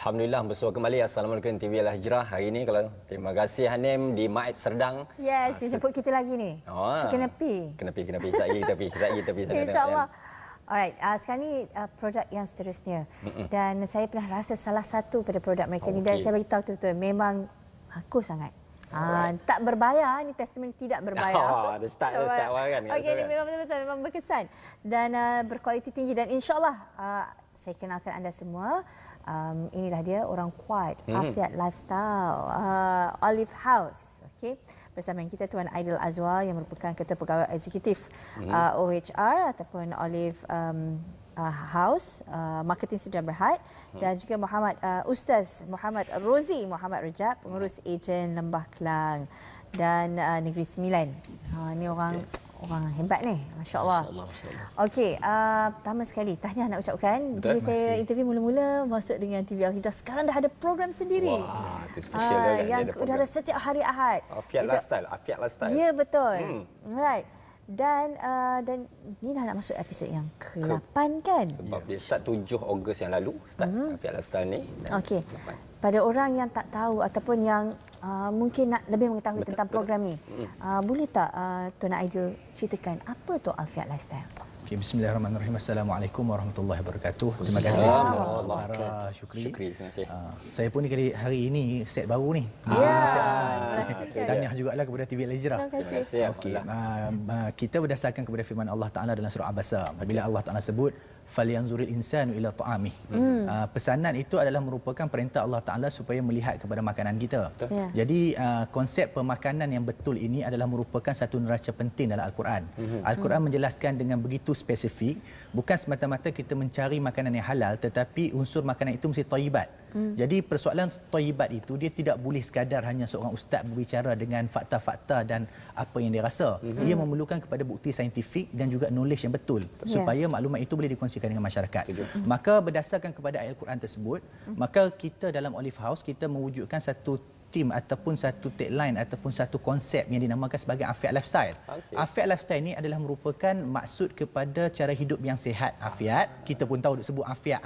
Alhamdulillah bersua kembali. Assalamualaikum TV Al-Hijrah. Hari ini terima kasih Hanim di Maib Serdang. Yes, dia jemput kita lagi ni. So kena pi. Kena pi. Sekejap lagi kita pi. InsyaAllah. Alright, sekarang ni produk yang seterusnya. Dan saya pernah rasa salah satu pada produk mereka ni dan saya beritahu betul-betul memang bagus sangat. Tak berbayar, ni testament tidak berbayar. Dia start awal kan. Okey, ni memang betul-betul memang berkesan dan berkualiti tinggi dan insyaAllah saya kenalkan anda semua. Inilah dia orang kuat, Afiat Lifestyle, Olive House. Okey, bersama kita Tuan Aidil Azwar yang merupakan Ketua Pegawai Eksekutif OHR ataupun Olive House, Marketing Sdn Bhd dan juga Ustaz Muhammad Rozi Muhammad Rejab, pengurus ejen Lembah Kelang dan Negeri Sembilan. Ini orang hebat ni, masya-Allah. Okey, pertama sekali tahniah nak ucapkan. Bila saya interview mula-mula masuk dengan TV Al-Hijrah, sekarang dah ada program sendiri. Wah, itu special kan. Yang udara setiap hari Ahad. Afiat Lifestyle. Ya, betul. Right. Dan ni dah nak masuk episod yang ke-8 kan? Sebab dia start 7 Ogos yang lalu, start Afiat Lifestyle ni. Okey. Pada orang yang tak tahu ataupun yang mungkin nak lebih mengetahui tentang program ni, boleh tak Tuan Aidil ceritakan apa tu Afiat Lifestyle? Okay, bismillahirrahmanirrahim. Assalamualaikum warahmatullahi wabarakatuh. Terima kasih para Syukri. Terima kasih. Saya pun ni hari ini set baru ni. Tahniah jugalah kepada TV Al-Hijrah. Terima kasih. Okey, kita berdasarkan kepada firman Allah Taala dalam surah Abasa. Apabila Allah Taala sebut falyanzuril insanu ila ta'amih. Pesanan itu adalah merupakan perintah Allah Taala supaya melihat kepada makanan kita. Jadi konsep pemakanan yang betul ini adalah merupakan satu neraca penting dalam Al-Quran. Al-Quran menjelaskan dengan begitu spesifik, bukan semata-mata kita mencari makanan yang halal, tetapi unsur makanan itu mesti thayyibat. Jadi persoalan thayyibat itu dia tidak boleh sekadar hanya seorang ustaz berbicara dengan fakta-fakta dan apa yang dia rasa. Ia memerlukan kepada bukti saintifik dan juga knowledge yang betul supaya maklumat itu boleh dikongsikan dengan masyarakat. Maka berdasarkan kepada ayat Al-Quran tersebut, maka kita dalam Olive House kita mewujudkan satu tim ataupun satu tagline ataupun satu konsep yang dinamakan sebagai Afiat Lifestyle. Afiat Lifestyle ini adalah merupakan maksud kepada cara hidup yang sihat, afiat. Kita pun tahu disebut afiat.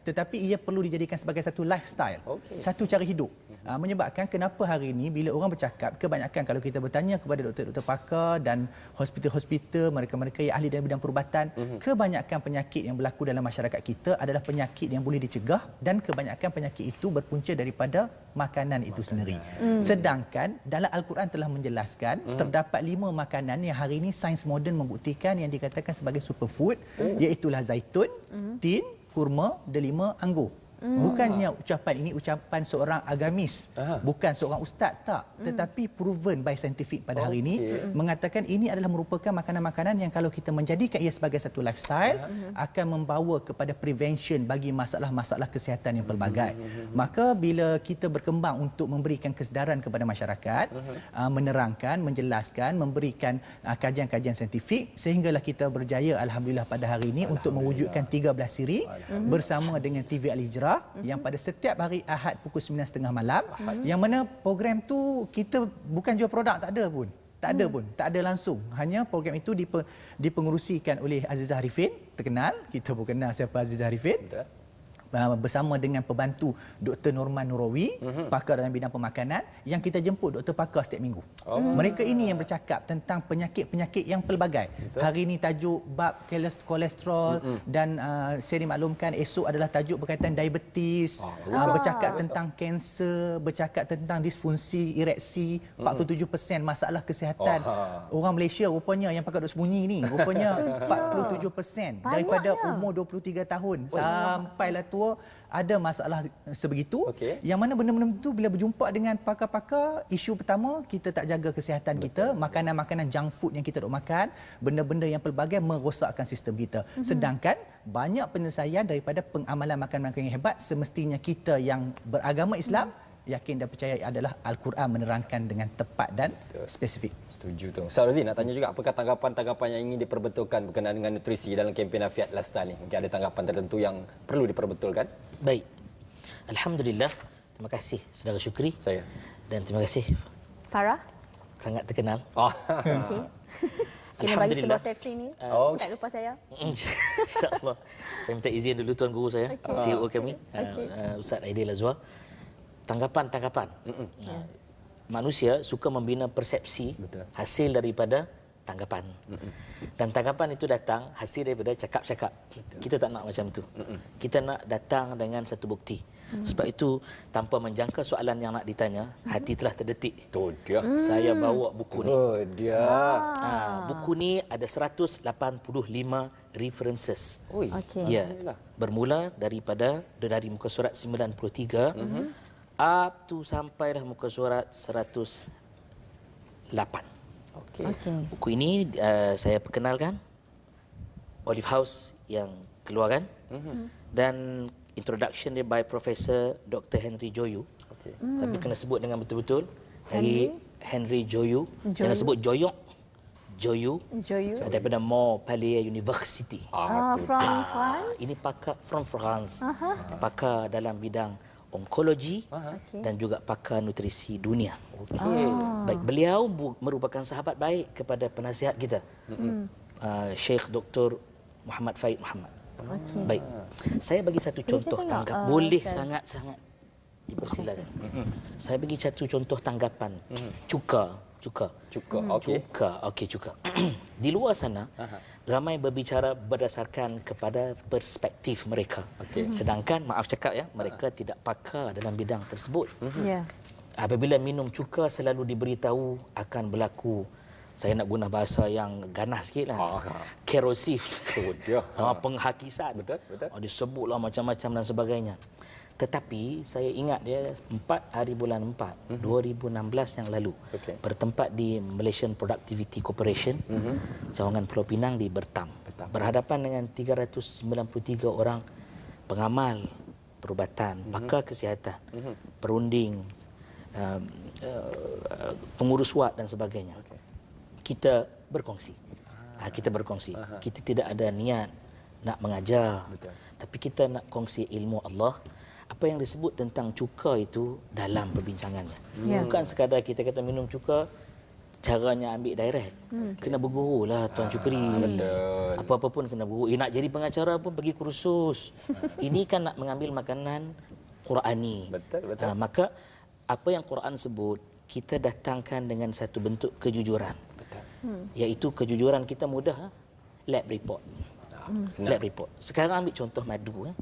Tetapi ia perlu dijadikan sebagai satu lifestyle, satu cara hidup. Menyebabkan kenapa hari ini bila orang bercakap, kebanyakan kalau kita bertanya kepada doktor-doktor pakar dan hospital-hospital, mereka-mereka yang ahli dalam bidang perubatan, kebanyakan penyakit yang berlaku dalam masyarakat kita adalah penyakit yang boleh dicegah dan kebanyakan penyakit itu berpunca daripada makanan itu sendiri. Sedangkan dalam Al-Quran telah menjelaskan terdapat 5 makanan yang hari ini sains moden membuktikan yang dikatakan sebagai superfood, iaitulah zaitun, tin, kurma, delima, anggur. Bukannya ucapan ini ucapan seorang agamis, bukan seorang ustaz, tak, tetapi proven by scientific pada hari ini mengatakan ini adalah merupakan makanan-makanan yang kalau kita menjadikan ia sebagai satu lifestyle akan membawa kepada prevention bagi masalah-masalah kesihatan yang pelbagai. Maka bila kita berkembang untuk memberikan kesedaran kepada masyarakat, menerangkan, menjelaskan, memberikan kajian-kajian saintifik, sehinggalah kita berjaya alhamdulillah pada hari ini untuk mewujudkan 13 siri bersama dengan TV Al-Hijrah yang pada setiap hari Ahad pukul 9.30 malam, yang mana program tu kita bukan jual produk, tak ada langsung, hanya program itu dipengerusikan oleh Azizah Arifin, terkenal, kita pun kenal siapa Azizah Arifin, bersama dengan pembantu Dr. Norman Nurawi, pakar dalam bidang pemakanan, yang kita jemput doktor pakar setiap minggu. Mereka ini yang bercakap tentang penyakit-penyakit yang pelbagai. Hari ini tajuk bab kolesterol dan saya dimaklumkan esok adalah tajuk berkaitan diabetes, bercakap tentang kanser, bercakap tentang disfungsi ereksi, 47% masalah kesihatan. Orang Malaysia rupanya yang pakai duk sembunyi ni, rupanya 47% daripada umur 23 tahun sampailah tua ada masalah sebegitu, yang mana benda-benda itu bila berjumpa dengan pakar-pakar, isu pertama kita tak jaga kesihatan kita, makanan-makanan junk food yang kita duk makan, benda-benda yang pelbagai merosakkan sistem kita. Sedangkan banyak penyelesaian daripada pengamalan makanan-makanan yang hebat semestinya kita yang beragama Islam yakin dan percaya adalah Al-Quran menerangkan dengan tepat dan spesifik. Setuju tu. Ustaz Rozi nak tanya juga, apakah tanggapan-tanggapan yang ingin diperbetulkan berkenaan dengan nutrisi dalam kempen Afiat Lifestyle ni? Mungkin ada tanggapan tertentu yang perlu diperbetulkan? Baik. Alhamdulillah. Terima kasih saudara Syukri. Saya. Dan terima kasih Farah. Sangat terkenal. Okey. Kena bagi sebuah teh free ni. Oh. Tak lupa saya. InsyaAllah. Saya minta izin dulu Tuan Guru saya, CEO kami, Ustaz Aidil Azwar. Tanggapan-tanggapan. Manusia suka membina persepsi hasil daripada tanggapan. Dan tanggapan itu datang hasil daripada cakap-cakap. Kita tak nak macam tu. Kita nak datang dengan satu bukti. Sebab itu, tanpa menjangka soalan yang nak ditanya, hati telah terdetik. Tu dia. Saya bawa buku ni. Oh, dia. Buku ni ada 185 references. Oi. Okey. Ya, bermula dari muka surat 93 up to sampai dah muka surat 108. Okey. Okey. Buku ini saya perkenalkan Olive House yang keluarkan dan introduction dia by Professor Dr. Henry Joyu. Okey. Tapi kena sebut dengan betul-betul dari Henry Joyu. Jangan sebut Joyok. Joyu. Joyu. Daripada Montpellier University. From France. Ini pakar from France. Pakar dalam bidang onkologi dan juga pakar nutrisi dunia. Okey. Baik, beliau merupakan sahabat baik kepada penasihat kita. Syekh Dr. Muhammad Faid Muhammad. Okey. Baik. Saya bagi satu contoh saya tengok, tanggap. Boleh Ustaz. sangat-sangat dipersilakan. Saya bagi satu contoh tanggapan. Cuka. Cuka. Okey. Cuka. Di luar sana, ramai berbicara berdasarkan kepada perspektif mereka. Okey. Sedangkan, maaf cakap ya, mereka tidak pakar dalam bidang tersebut. Ya. Apabila minum cuka selalu diberitahu akan berlaku, saya nak guna bahasa yang ganas sikit lah, kerosif, penghakisan. Betul. Disebutlah macam-macam dan sebagainya. Tetapi saya ingat dia 4 hari bulan 4 2016 yang lalu, bertempat di Malaysian Productivity Corporation, Cawangan Pulau Pinang di Bertam. Berhadapan dengan 393 orang pengamal perubatan, pakar kesihatan, perunding, pengurus wad dan sebagainya. Kita berkongsi. Kita tidak ada niat nak mengajar, tapi kita nak kongsi ilmu Allah. Apa yang disebut tentang cuka itu dalam perbincangannya. Bukan sekadar kita kata minum cuka, caranya ambil direct. Kena berguru lah Tuan Cukri. Apa-apa pun kena berguru. Nak jadi pengacara pun pergi kursus. Ini kan nak mengambil makanan Qurani. Betul. Maka apa yang Quran sebut, kita datangkan dengan satu bentuk kejujuran. Iaitu kejujuran kita mudah. Lab report. Lab report. Sekarang ambil contoh madu.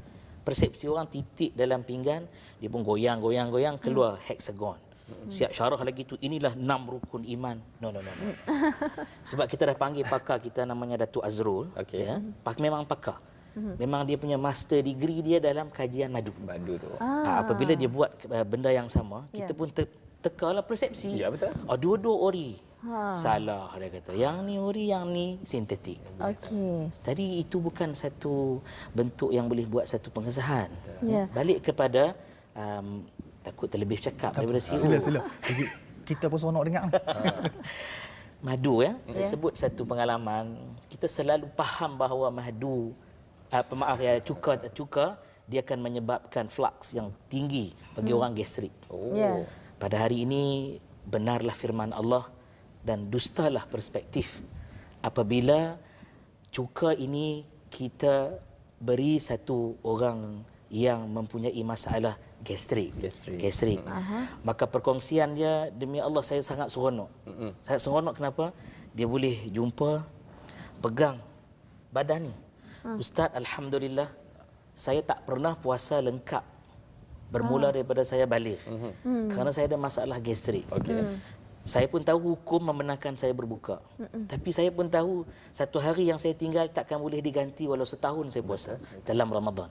Persepsi orang titik dalam pinggan, dia pun goyang, keluar hexagon. Siap syarah lagi tu, inilah 6 rukun iman. No. Sebab kita dah panggil pakar kita namanya Datuk Azrul. Ya, memang pakar. Memang dia punya master degree dia dalam kajian madu. Madu tu. Apabila dia buat benda yang sama, kita pun tekarlah persepsi. Ya, betul. Dua-dua ori. Salah dia kata. Yang ni ori, yang ni sintetik. Okey. Tadi itu bukan satu bentuk yang boleh buat satu pengesahan. Ya. Balik kepada takut terlebih cakap daripada CEO. Sila. Kita pun seronok dengar. Madu ya. Saya sebut satu pengalaman. Kita selalu faham bahawa madu cuka dia akan menyebabkan flux yang tinggi bagi orang gastrik. Ya. Pada hari ini benarlah firman Allah dan dustalah perspektif apabila cuka ini kita beri satu orang yang mempunyai masalah gastrik. Maka perkongsian dia, demi Allah saya sangat seronok. Sangat seronok kenapa? Dia boleh jumpa, pegang badan ni. Ustaz, alhamdulillah saya tak pernah puasa lengkap bermula daripada saya balik. Kerana saya ada masalah gastrik. Saya pun tahu hukum membenarkan saya berbuka. Tapi saya pun tahu satu hari yang saya tinggal takkan boleh diganti walau setahun saya puasa dalam Ramadan.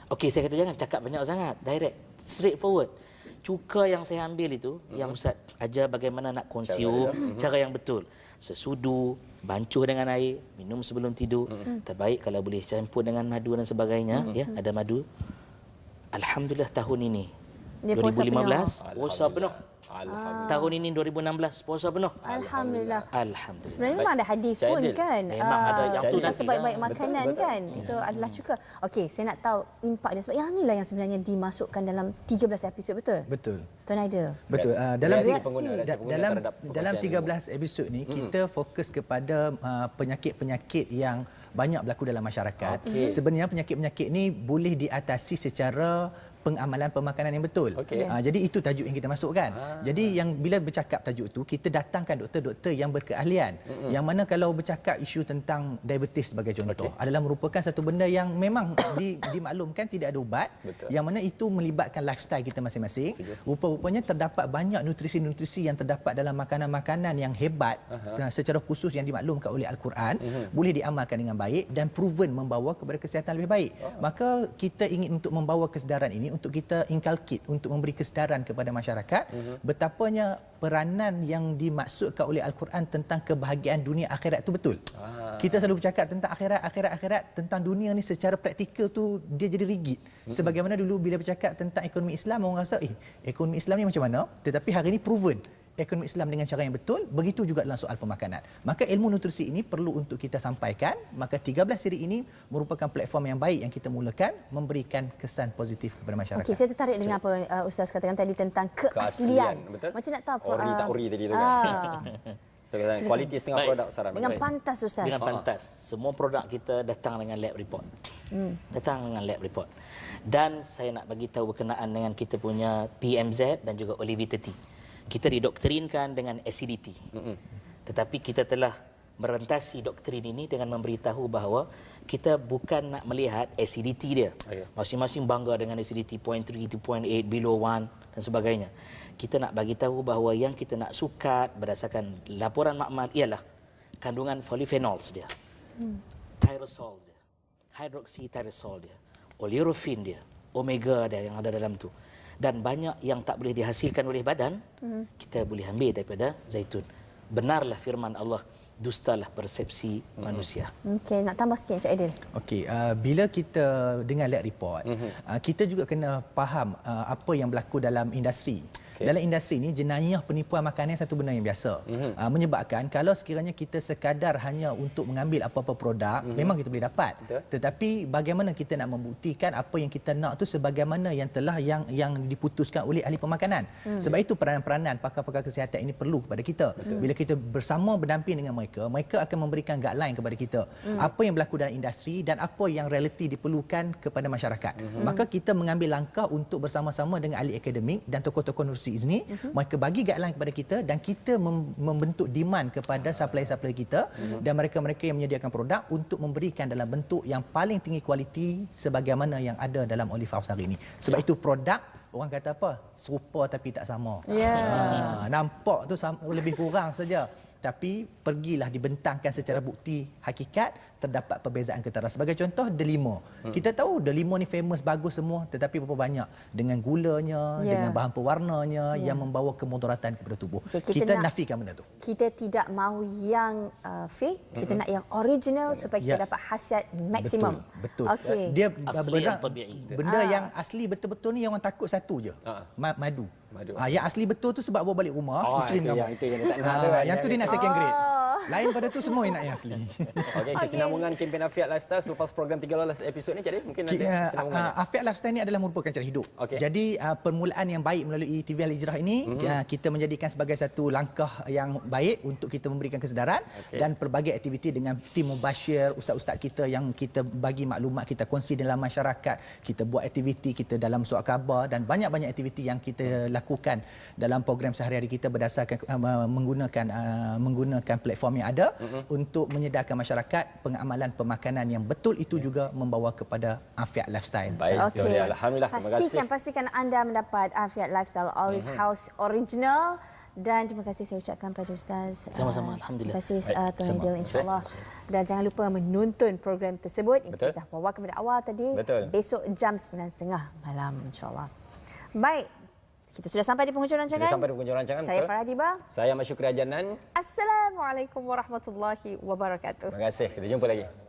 Okey, saya kata jangan cakap banyak sangat. Direct, straightforward. Cuka yang saya ambil itu, yang Ustaz ajar bagaimana nak consume, cara yang betul. Sesudu, bancuh dengan air, minum sebelum tidur. Terbaik kalau boleh campur dengan madu dan sebagainya. Ya, ada madu. Alhamdulillah tahun ini Dia puasa 2015 puasa penuh. Alhamdulillah. Tahun ini 2016 puasa penuh. Alhamdulillah. Alhamdulillah. Sebenarnya memang ada hadis Cik pun Aidil. kan. Memang ada yang tu nanti sebaik-baik lah. makanan Betul, betul. kan. Itu adalah cuka. Okey, saya nak tahu impak dia sebab yang inilah yang sebenarnya dimasukkan dalam 13 episod, betul? Betul. Tuan Aida. Betul. Dalam Reaksi pengguna dalam terhadap dalam perkongsian 13 episod ni kita fokus kepada penyakit-penyakit yang banyak berlaku dalam masyarakat. Okey. Sebenarnya penyakit-penyakit ni boleh diatasi secara pengamalan pemakanan yang betul. Okey. Jadi itu tajuk yang kita masukkan. Jadi yang bila bercakap tajuk tu kita datangkan doktor-doktor yang berkeahlian. Yang mana kalau bercakap isu tentang diabetes sebagai contoh adalah merupakan satu benda yang memang dimaklumkan tidak ada ubat. Betul. Yang mana itu melibatkan lifestyle kita masing-masing. Rupa-rupanya terdapat banyak nutrisi-nutrisi yang terdapat dalam makanan-makanan yang hebat secara khusus yang dimaklumkan oleh Al-Quran boleh diamalkan dengan baik dan proven membawa kepada kesihatan lebih baik. Maka kita ingin untuk membawa kesedaran ini untuk kita inculcate, untuk memberi kesedaran kepada masyarakat betapanya peranan yang dimaksudkan oleh Al-Quran tentang kebahagiaan dunia akhirat itu betul. Kita selalu bercakap tentang akhirat, tentang dunia ni secara praktikal tu dia jadi rigid. Sebagaimana dulu bila bercakap tentang ekonomi Islam, orang rasa ekonomi Islam ni macam mana? Tetapi hari ini proven ekonomi Islam dengan cara yang betul, begitu juga dalam soal pemakanan. Maka ilmu nutrisi ini perlu untuk kita sampaikan. Maka 13 siri ini merupakan platform yang baik yang kita mulakan, memberikan kesan positif kepada masyarakat. Okey, saya tertarik dengan apa Ustaz katakan tadi tentang keaslian. Betul. Macam nak tahu Ori tak ori tadi tu kan. So, kualiti setengah Baik. produk Sarah. dengan pantas Ustaz. Dengan pantas. Semua produk kita datang dengan lab report. Datang dengan lab report. Dan saya nak bagi tahu berkenaan dengan kita punya PMZ dan juga Olivity. Kita didoktrinkan dengan acidity. Tetapi kita telah merentasi doktrin ini dengan memberitahu bahawa kita bukan nak melihat acidity dia. Masing-masing bangga dengan acidity 0.3 to 0.8 below 1 dan sebagainya. Kita nak bagi tahu bahawa yang kita nak sukat berdasarkan laporan makmal ialah kandungan polyphenols dia, tyrosol dia, hydroxytyrosol dia, oleurofen dia, omega dia yang ada dalam tu. Dan banyak yang tak boleh dihasilkan oleh badan, kita boleh ambil daripada zaitun. Benarlah firman Allah, dustalah persepsi manusia. Okey, nak tambah sikit Encik Aidil. Okey, bila kita dengar lab report, kita juga kena faham apa yang berlaku dalam industri. Dalam industri ini jenayah penipuan makanan satu benda yang biasa. Menyebabkan kalau sekiranya kita sekadar hanya untuk mengambil apa-apa produk, memang kita boleh dapat. Tetapi bagaimana kita nak membuktikan apa yang kita nak tu sebagaimana yang telah yang diputuskan oleh ahli pemakanan. Sebab itu peranan-peranan pakar-pakar kesihatan ini perlu kepada kita. Bila kita bersama berdamping dengan mereka akan memberikan guideline kepada kita. Apa yang berlaku dalam industri dan apa yang realiti diperlukan kepada masyarakat. Maka kita mengambil langkah untuk bersama-sama dengan ahli akademik dan tokoh-tokoh nutrisi ini, mereka bagi guideline kepada kita dan kita membentuk demand kepada supplier-supplier kita dan mereka-mereka yang menyediakan produk untuk memberikan dalam bentuk yang paling tinggi kualiti sebagaimana yang ada dalam Olive House hari ini. Sebab itu produk orang kata apa? Serupa tapi tak sama. Nampak tu lebih kurang saja. Tapi pergilah dibentangkan secara bukti hakikat terdapat perbezaan ketara. Sebagai contoh delima. Kita tahu delima ni famous bagus semua tetapi berapa banyak dengan gulanya, dengan bahan pewarnanya yang membawa kemudaratan kepada tubuh. Kita nafikan benda tu. Kita tidak mahu yang fake, kita nak yang original supaya kita dapat khasiat maksimum. Betul. Okey. Dia Asli dan tabi'i. benda yang asli betul-betul ni yang orang takut satu je. Madu. Yang asli betul tu sebab bawa balik rumah, isteri itu nak. yang dia tak nak tu kan. Yang tu dia nak second grade. Lain pada tu semua yang nak yang asli. Okey, kesinambungan kempen Afiat Lifestyle selepas program 13 episod ni, Cik Adi, mungkin ada kesinambungannya. Afiat Lifestyle ni adalah merupakan cara hidup. Okey. Jadi permulaan yang baik melalui TV Al-Hijrah ini kita menjadikan sebagai satu langkah yang baik untuk kita memberikan kesedaran dan pelbagai aktiviti dengan tim mubashir, ustaz-ustaz kita yang kita bagi maklumat, kita kongsi dalam masyarakat, kita buat aktiviti kita dalam surat khabar dan banyak-banyak aktiviti yang kita lakukan dalam program sehari-hari kita berdasarkan menggunakan platform yang ada untuk menyedarkan masyarakat pengamalan pemakanan yang betul itu juga membawa kepada Afiat Lifestyle. Baik, alhamdulillah. Terima kasih. Pastikan anda mendapat Afiat Lifestyle Olive House original dan terima kasih saya ucapkan pada Ustaz. Sama-sama, alhamdulillah. Terima kasih Tuan Aidil, insya-Allah. Dan jangan lupa menonton program tersebut yang Betul. kita bawa kepada awal tadi. Betul. Besok jam 9.30 malam, insya-Allah. Baik. Kita sudah sampai di penghujung rancangan. Sudah sampai di penghujung rancangan. Saya betul? Farah Diba. Saya Ahmad Syukri Ajanan. Assalamualaikum warahmatullahi wabarakatuh. Terima kasih. Kita jumpa lagi.